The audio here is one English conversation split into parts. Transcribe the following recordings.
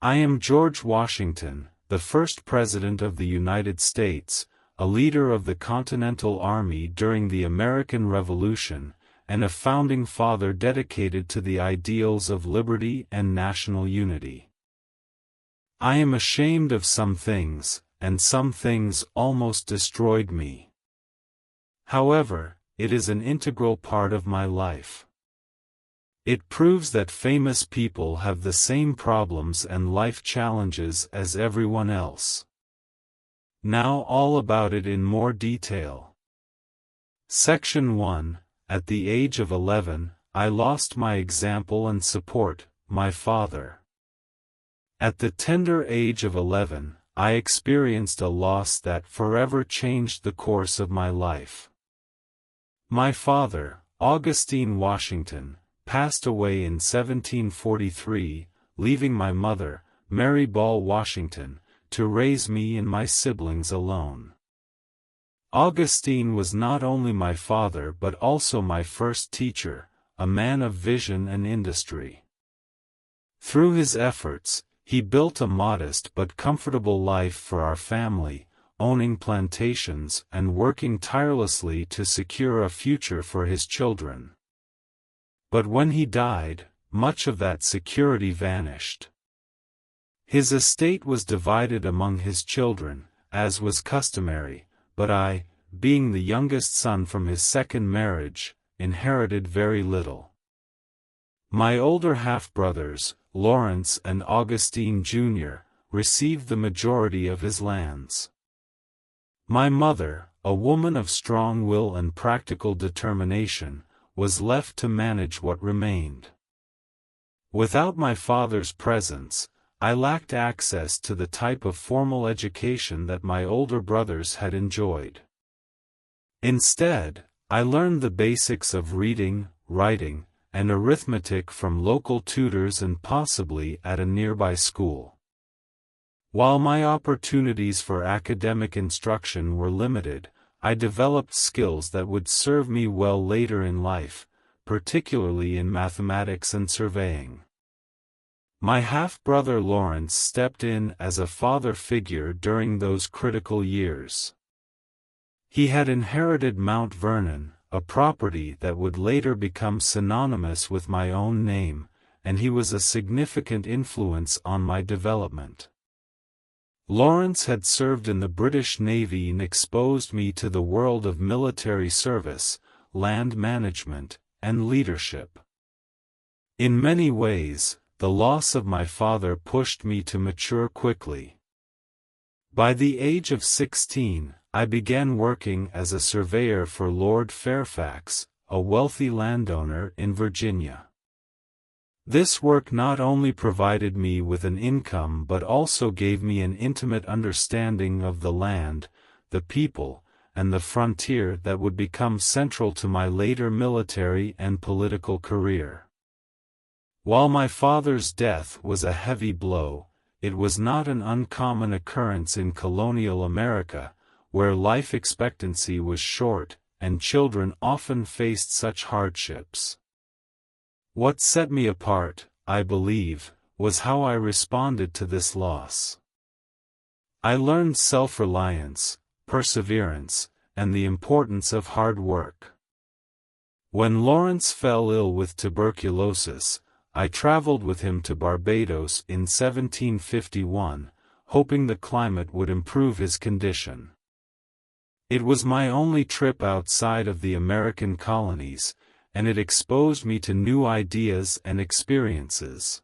I am George Washington, the first President of the United States, a leader of the Continental Army during the American Revolution, and a founding father dedicated to the ideals of liberty and national unity. I am ashamed of some things, and some things almost destroyed me. However, it is an integral part of my life. It proves that famous people have the same problems and life challenges as everyone else. Now all about it in more detail. Section 1. At the age of 11, I lost my example and support, my father. At the tender age of 11, I experienced a loss that forever changed the course of my life. My father, Augustine Washington, passed away in 1743, leaving my mother, Mary Ball Washington, to raise me and my siblings alone. Augustine was not only my father but also my first teacher, a man of vision and industry. Through his efforts, he built a modest but comfortable life for our family, owning plantations and working tirelessly to secure a future for his children. But when he died, much of that security vanished. His estate was divided among his children, as was customary, but I, being the youngest son from his second marriage, inherited very little. My older half-brothers, Lawrence and Augustine Jr., received the majority of his lands. My mother, a woman of strong will and practical determination, was left to manage what remained. Without my father's presence, I lacked access to the type of formal education that my older brothers had enjoyed. Instead, I learned the basics of reading, writing, and arithmetic from local tutors and possibly at a nearby school. While my opportunities for academic instruction were limited, I developed skills that would serve me well later in life, particularly in mathematics and surveying. My half-brother Lawrence stepped in as a father figure during those critical years. He had inherited Mount Vernon, a property that would later become synonymous with my own name, and he was a significant influence on my development. Lawrence had served in the British Navy and exposed me to the world of military service, land management, and leadership. In many ways, the loss of my father pushed me to mature quickly. By the age of 16, I began working as a surveyor for Lord Fairfax, a wealthy landowner in Virginia. This work not only provided me with an income but also gave me an intimate understanding of the land, the people, and the frontier that would become central to my later military and political career. While my father's death was a heavy blow, it was not an uncommon occurrence in colonial America, where life expectancy was short, and children often faced such hardships. What set me apart, I believe, was how I responded to this loss. I learned self-reliance, perseverance, and the importance of hard work. When Lawrence fell ill with tuberculosis, I traveled with him to Barbados in 1751, hoping the climate would improve his condition. It was my only trip outside of the American colonies, and it exposed me to new ideas and experiences.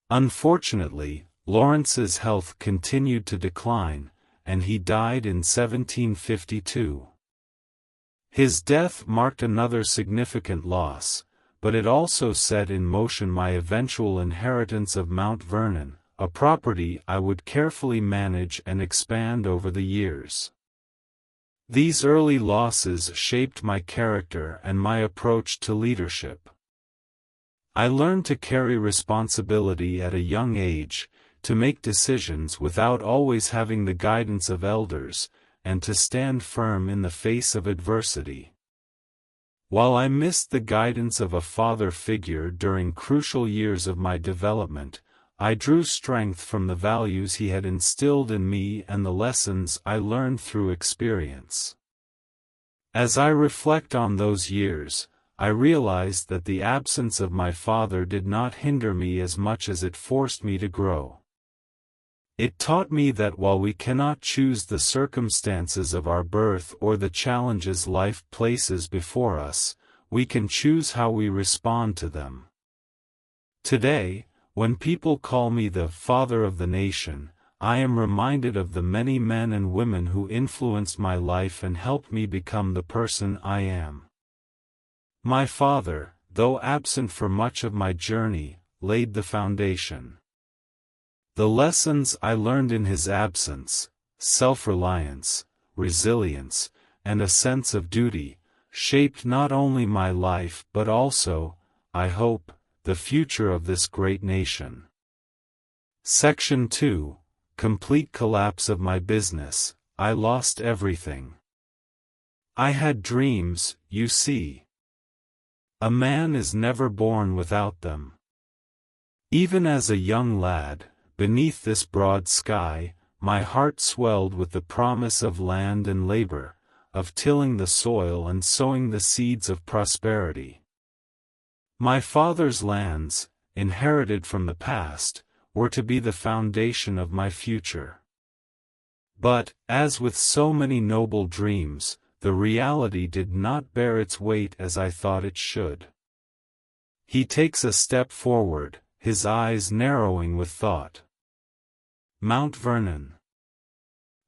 Unfortunately, Lawrence's health continued to decline, and he died in 1752. His death marked another significant loss, but it also set in motion my eventual inheritance of Mount Vernon, a property I would carefully manage and expand over the years. These early losses shaped my character and my approach to leadership. I learned to carry responsibility at a young age, to make decisions without always having the guidance of elders, and to stand firm in the face of adversity. While I missed the guidance of a father figure during crucial years of my development, I drew strength from the values he had instilled in me and the lessons I learned through experience. As I reflect on those years, I realized that the absence of my father did not hinder me as much as it forced me to grow. It taught me that while we cannot choose the circumstances of our birth or the challenges life places before us, we can choose how we respond to them. Today, when people call me the father of the nation, I am reminded of the many men and women who influenced my life and helped me become the person I am. My father, though absent for much of my journey, laid the foundation. The lessons I learned in his absence, self-reliance, resilience, and a sense of duty, shaped not only my life but also, I hope, the future of this great nation. Section 2. Complete collapse of my business. I lost everything. I had dreams, you see. A man is never born without them. Even as a young lad, beneath this broad sky, my heart swelled with the promise of land and labor, of tilling the soil and sowing the seeds of prosperity. My father's lands, inherited from the past, were to be the foundation of my future. But, as with so many noble dreams, the reality did not bear its weight as I thought it should. He takes a step forward, his eyes narrowing with thought. Mount Vernon.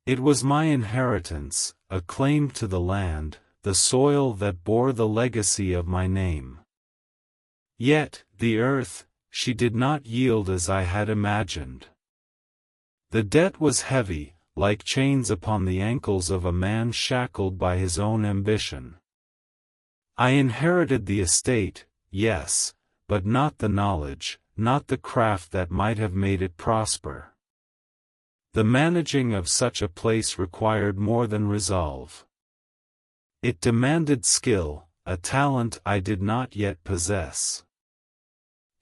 It was my inheritance, a claim to the land, the soil that bore the legacy of my name. Yet, the earth, she did not yield as I had imagined. The debt was heavy, like chains upon the ankles of a man shackled by his own ambition. I inherited the estate, yes, but not the knowledge, not the craft that might have made it prosper. The managing of such a place required more than resolve. It demanded skill, a talent I did not yet possess.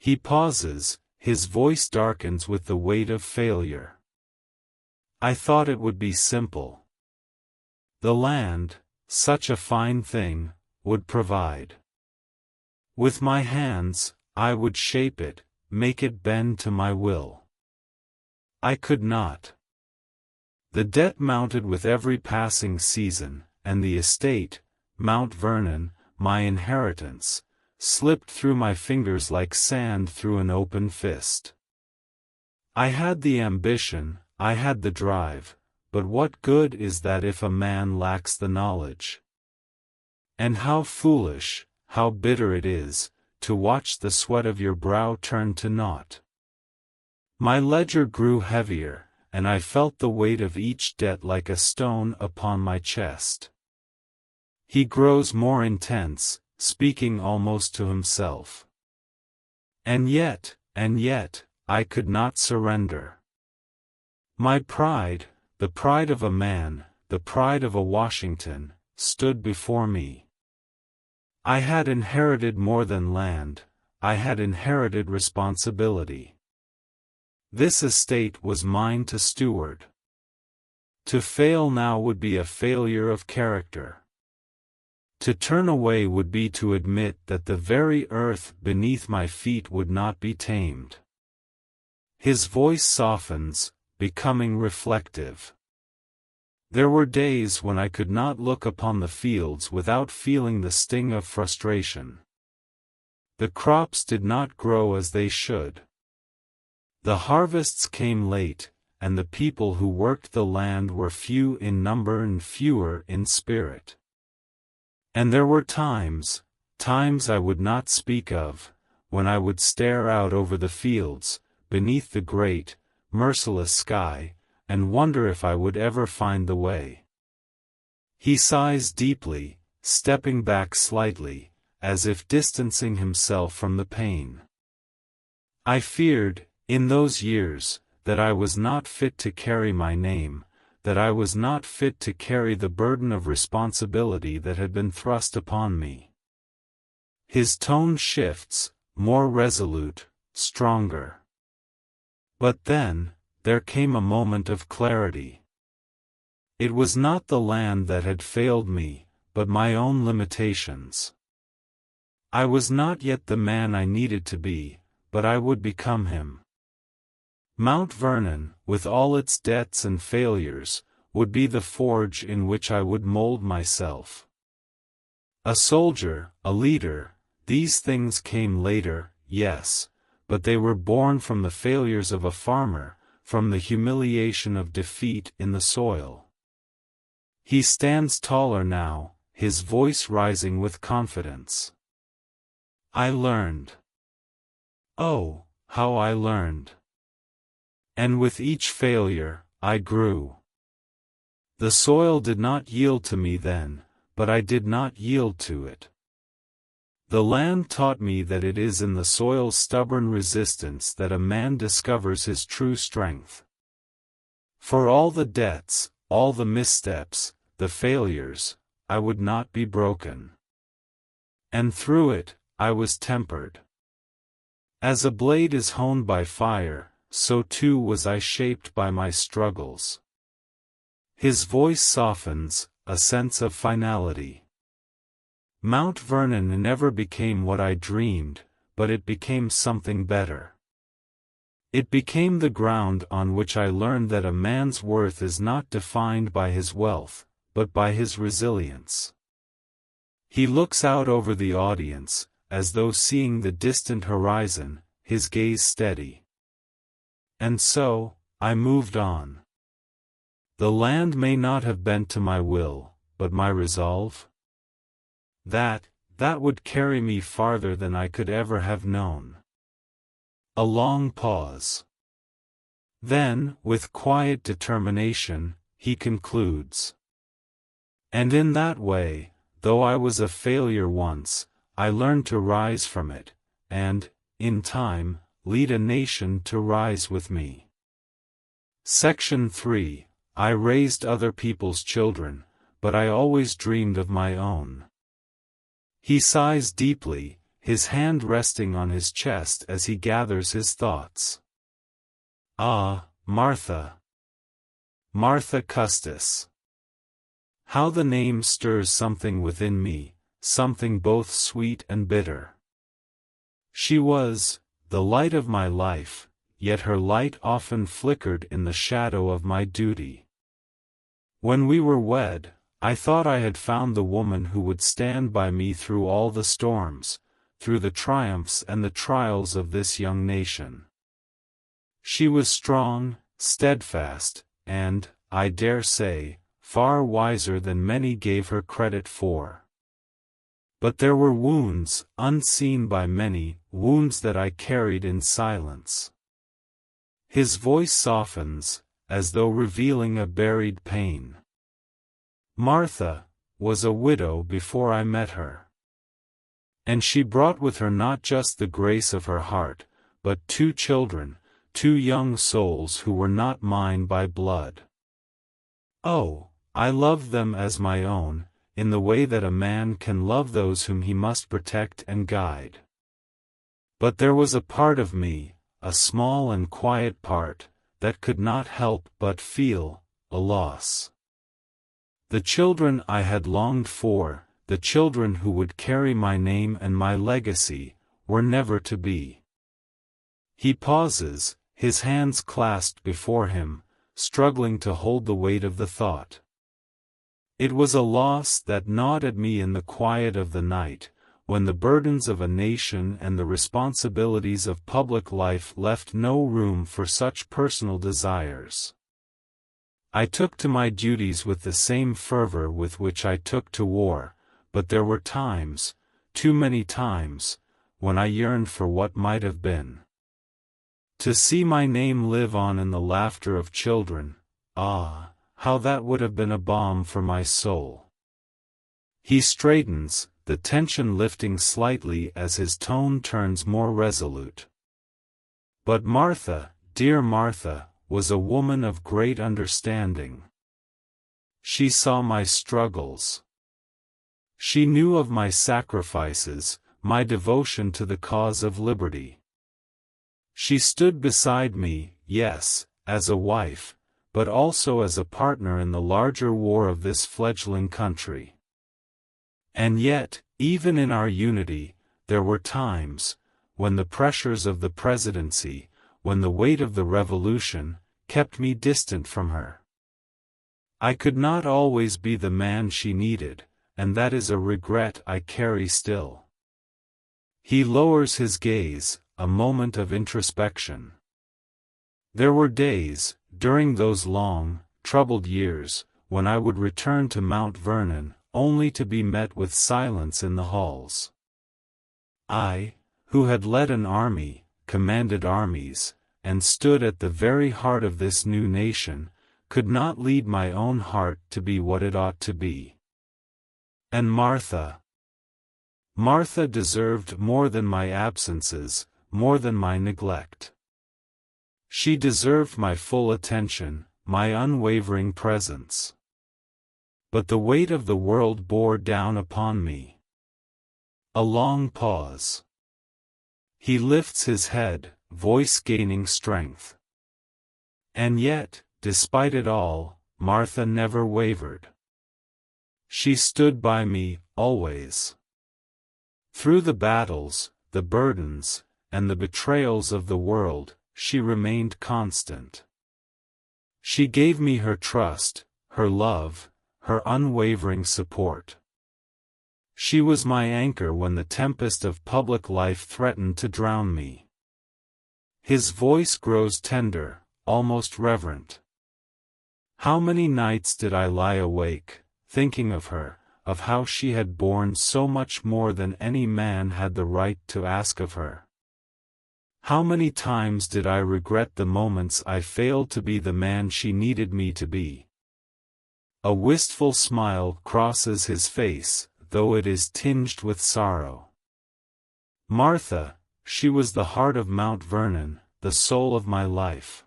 He pauses, his voice darkens with the weight of failure. I thought it would be simple. The land, such a fine thing, would provide. With my hands, I would shape it, make it bend to my will. I could not. The debt mounted with every passing season, and the estate, Mount Vernon, my inheritance, slipped through my fingers like sand through an open fist. I had the ambition, I had the drive, but what good is that if a man lacks the knowledge? And how foolish, how bitter it is, to watch the sweat of your brow turn to naught. My ledger grew heavier, and I felt the weight of each debt like a stone upon my chest. He grows more intense, speaking almost to himself. And yet, I could not surrender. My pride, the pride of a man, the pride of a Washington, stood before me. I had inherited more than land, I had inherited responsibility. This estate was mine to steward. To fail now would be a failure of character. To turn away would be to admit that the very earth beneath my feet would not be tamed. His voice softens, becoming reflective. There were days when I could not look upon the fields without feeling the sting of frustration. The crops did not grow as they should. The harvests came late, and the people who worked the land were few in number and fewer in spirit. And there were times I would not speak of, when I would stare out over the fields, beneath the great, merciless sky, and wonder if I would ever find the way. He sighs deeply, stepping back slightly, as if distancing himself from the pain. I feared, in those years, that I was not fit to carry my name, that I was not fit to carry the burden of responsibility that had been thrust upon me. His tone shifts, more resolute, stronger. But then, there came a moment of clarity. It was not the land that had failed me, but my own limitations. I was not yet the man I needed to be, but I would become him. Mount Vernon, with all its debts and failures, would be the forge in which I would mold myself. A soldier, a leader, these things came later, yes, but they were born from the failures of a farmer, from the humiliation of defeat in the soil. He stands taller now, his voice rising with confidence. I learned. Oh, how I learned. And with each failure, I grew. The soil did not yield to me then, but I did not yield to it. The land taught me that it is in the soil's stubborn resistance that a man discovers his true strength. For all the debts, all the missteps, the failures, I would not be broken. And through it, I was tempered. As a blade is honed by fire, so too was I shaped by my struggles. His voice softens, a sense of finality. Mount Vernon never became what I dreamed, but it became something better. It became the ground on which I learned that a man's worth is not defined by his wealth, but by his resilience. He looks out over the audience, as though seeing the distant horizon, his gaze steady. And so, I moved on. The land may not have bent to my will, but my resolve? That would carry me farther than I could ever have known. A long pause. Then, with quiet determination, he concludes. And in that way, though I was a failure once, I learned to rise from it, and, in time, lead a nation to rise with me. Section 3. I raised other people's children, but I always dreamed of my own. He sighs deeply, his hand resting on his chest as he gathers his thoughts. Ah, Martha. Martha Custis. How the name stirs something within me, something both sweet and bitter. She was the light of my life, yet her light often flickered in the shadow of my duty. When we were wed, I thought I had found the woman who would stand by me through all the storms, through the triumphs and the trials of this young nation. She was strong, steadfast, and, I dare say, far wiser than many gave her credit for. But there were wounds, unseen by many, wounds that I carried in silence. His voice softens, as though revealing a buried pain. Martha was a widow before I met her. And she brought with her not just the grace of her heart, but 2 children, 2 young souls who were not mine by blood. Oh, I loved them as my own, in the way that a man can love those whom he must protect and guide. But there was a part of me, a small and quiet part, that could not help but feel a loss. The children I had longed for, the children who would carry my name and my legacy, were never to be. He pauses, his hands clasped before him, struggling to hold the weight of the thought. It was a loss that gnawed at me in the quiet of the night, when the burdens of a nation and the responsibilities of public life left no room for such personal desires. I took to my duties with the same fervor with which I took to war, but there were times, too many times, when I yearned for what might have been. To see my name live on in the laughter of children, ah, how that would have been a balm for my soul. He straightens, the tension lifting slightly as his tone turns more resolute. But Martha, dear Martha, was a woman of great understanding. She saw my struggles. She knew of my sacrifices, my devotion to the cause of liberty. She stood beside me, yes, as a wife, but also as a partner in the larger war of this fledgling country. And yet, even in our unity, there were times, when the pressures of the presidency, when the weight of the revolution, kept me distant from her. I could not always be the man she needed, and that is a regret I carry still. He lowers his gaze, a moment of introspection. There were days, during those long, troubled years, when I would return to Mount Vernon, only to be met with silence in the halls. I, who had led an army, commanded armies, and stood at the very heart of this new nation, could not lead my own heart to be what it ought to be. And Martha deserved more than my absences, more than my neglect. She deserved my full attention, my unwavering presence. But the weight of the world bore down upon me. A long pause. He lifts his head, voice gaining strength. And yet, despite it all, Martha never wavered. She stood by me, always. Through the battles, the burdens, and the betrayals of the world, she remained constant. She gave me her trust, her love, her unwavering support. She was my anchor when the tempest of public life threatened to drown me. His voice grows tender, almost reverent. How many nights did I lie awake, thinking of her, of how she had borne so much more than any man had the right to ask of her. How many times did I regret the moments I failed to be the man she needed me to be. A wistful smile crosses his face, though it is tinged with sorrow. Martha, she was the heart of Mount Vernon, the soul of my life.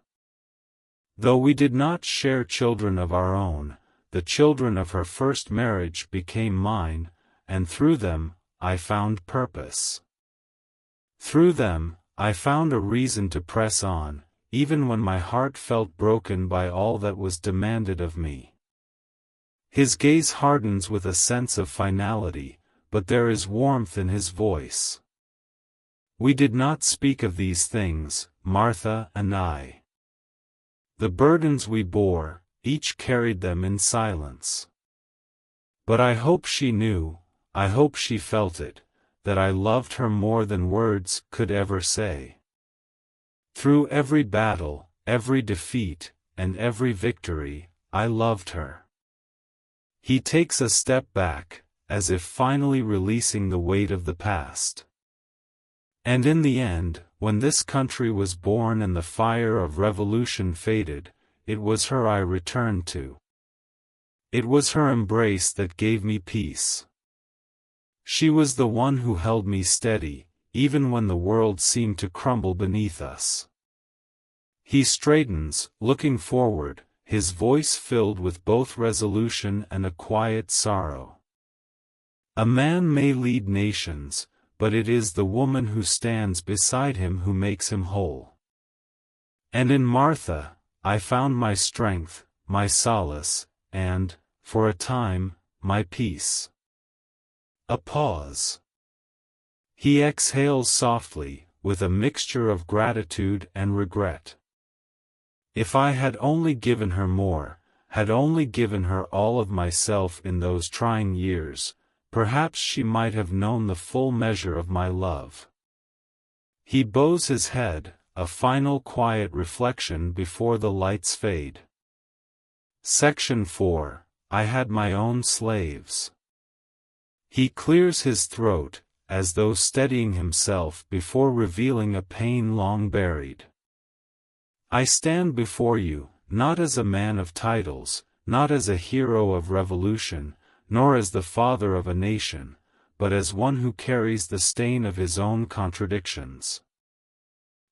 Though we did not share children of our own, the children of her first marriage became mine, and through them, I found purpose. Through them, I found a reason to press on, even when my heart felt broken by all that was demanded of me. His gaze hardens with a sense of finality, but there is warmth in his voice. We did not speak of these things, Martha and I. The burdens we bore, each carried them in silence. But I hope she knew, I hope she felt it, that I loved her more than words could ever say. Through every battle, every defeat, and every victory, I loved her. He takes a step back, as if finally releasing the weight of the past. And in the end, when this country was born and the fire of revolution faded, it was her I returned to. It was her embrace that gave me peace. She was the one who held me steady, even when the world seemed to crumble beneath us. He straightens, looking forward, his voice filled with both resolution and a quiet sorrow. A man may lead nations, but it is the woman who stands beside him who makes him whole. And in Martha, I found my strength, my solace, and, for a time, my peace. A pause. He exhales softly, with a mixture of gratitude and regret. If I had only given her more, had only given her all of myself in those trying years, perhaps she might have known the full measure of my love. He bows his head, a final quiet reflection before the lights fade. Section 4. I had my own slaves. He clears his throat, as though steadying himself before revealing a pain long buried. I stand before you, not as a man of titles, not as a hero of revolution, nor as the father of a nation, but as one who carries the stain of his own contradictions.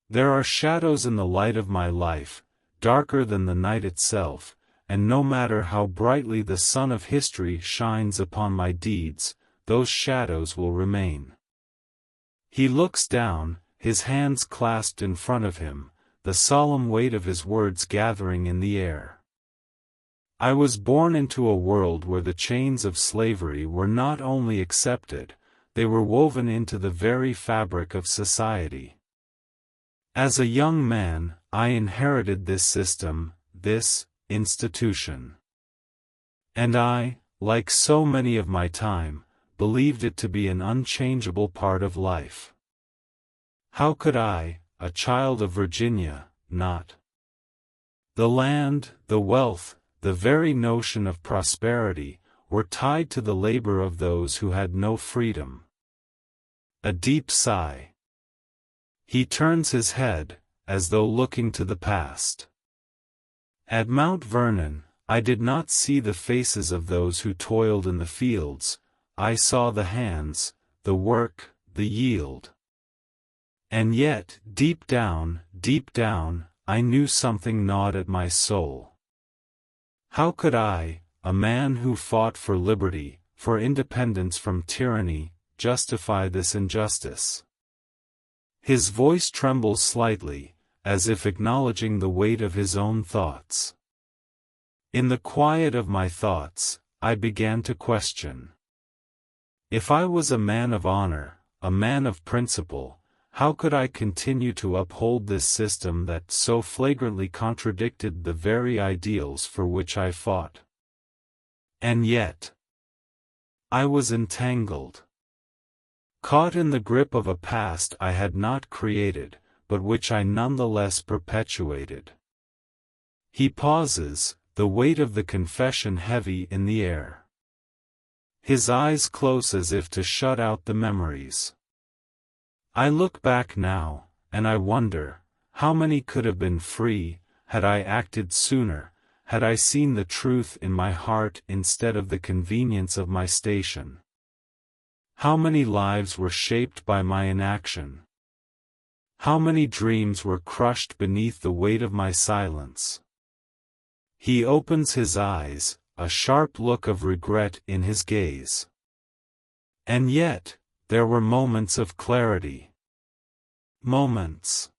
There are shadows in the light of my life, darker than the night itself, and no matter how brightly the sun of history shines upon my deeds, those shadows will remain. He looks down, his hands clasped in front of him, the solemn weight of his words gathering in the air. I was born into a world where the chains of slavery were not only accepted, they were woven into the very fabric of society. As a young man, I inherited this system, this institution. And I, like so many of my time, believed it to be an unchangeable part of life. How could I, a child of Virginia, not? The land, the wealth, the very notion of prosperity, were tied to the labor of those who had no freedom. A deep sigh. He turns his head, as though looking to the past. At Mount Vernon, I did not see the faces of those who toiled in the fields, I saw the hands, the work, the yield. And yet, deep down, I knew something gnawed at my soul. How could I, a man who fought for liberty, for independence from tyranny, justify this injustice? His voice trembles slightly, as if acknowledging the weight of his own thoughts. In the quiet of my thoughts, I began to question. If I was a man of honor, a man of principle, how could I continue to uphold this system that so flagrantly contradicted the very ideals for which I fought? And yet, I was entangled. Caught in the grip of a past I had not created, but which I nonetheless perpetuated. He pauses, the weight of the confession heavy in the air. His eyes close as if to shut out the memories. I look back now, and I wonder, how many could have been free, had I acted sooner, had I seen the truth in my heart instead of the convenience of my station? How many lives were shaped by my inaction? How many dreams were crushed beneath the weight of my silence? He opens his eyes, a sharp look of regret in his gaze. And yet, there were moments of clarity. Moments.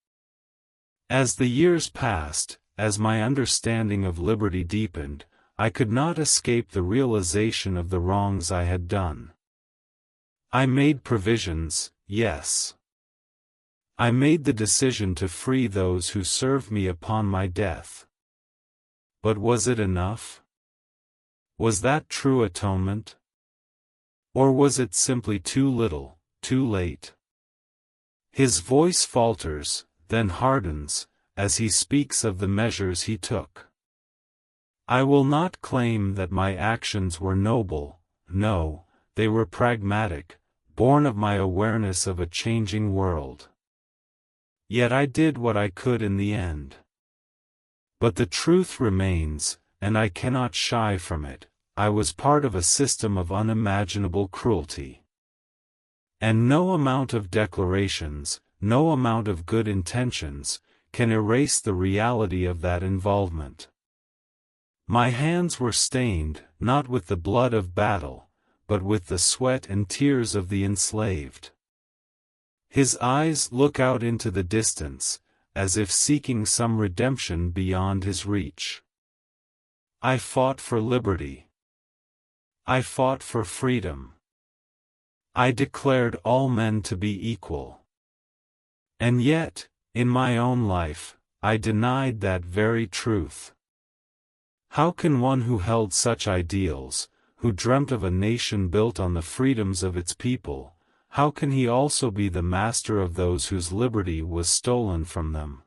As the years passed, as my understanding of liberty deepened, I could not escape the realization of the wrongs I had done. I made provisions, yes. I made the decision to free those who served me upon my death. But was it enough? Was that true atonement? Or was it simply too little, too late? His voice falters, then hardens, as he speaks of the measures he took. I will not claim that my actions were noble, no, they were pragmatic, born of my awareness of a changing world. Yet I did what I could in the end. But the truth remains, and I cannot shy from it, I was part of a system of unimaginable cruelty. And no amount of declarations, no amount of good intentions, can erase the reality of that involvement. My hands were stained, not with the blood of battle, but with the sweat and tears of the enslaved. His eyes look out into the distance, as if seeking some redemption beyond his reach. I fought for liberty. I fought for freedom. I declared all men to be equal. And yet, in my own life, I denied that very truth. How can one who held such ideals, who dreamt of a nation built on the freedoms of its people, how can he also be the master of those whose liberty was stolen from them?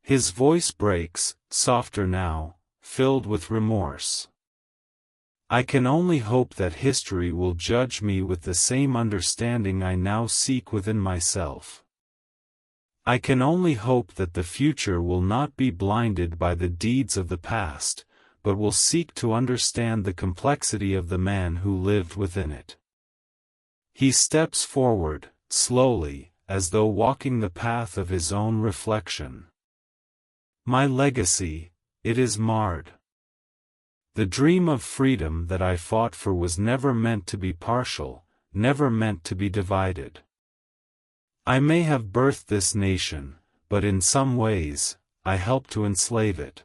His voice breaks, softer now, filled with remorse. I can only hope that history will judge me with the same understanding I now seek within myself. I can only hope that the future will not be blinded by the deeds of the past, but will seek to understand the complexity of the man who lived within it. He steps forward, slowly, as though walking the path of his own reflection. My legacy, it is marred. The dream of freedom that I fought for was never meant to be partial, never meant to be divided. I may have birthed this nation, but in some ways, I help to enslave it.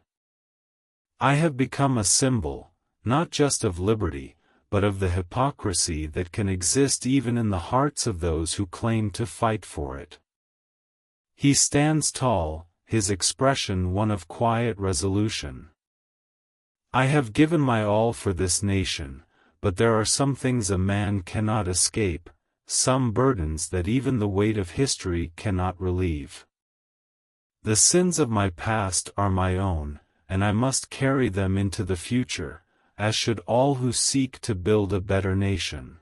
I have become a symbol, not just of liberty, but of the hypocrisy that can exist even in the hearts of those who claim to fight for it. He stands tall, his expression one of quiet resolution. I have given my all for this nation, but there are some things a man cannot escape, some burdens that even the weight of history cannot relieve. The sins of my past are my own, and I must carry them into the future, as should all who seek to build a better nation.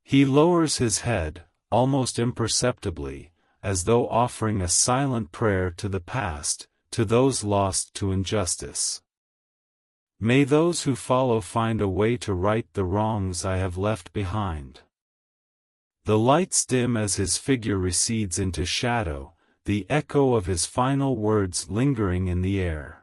He lowers his head, almost imperceptibly, as though offering a silent prayer to the past, to those lost to injustice. May those who follow find a way to right the wrongs I have left behind. The lights dim as his figure recedes into shadow, the echo of his final words lingering in the air.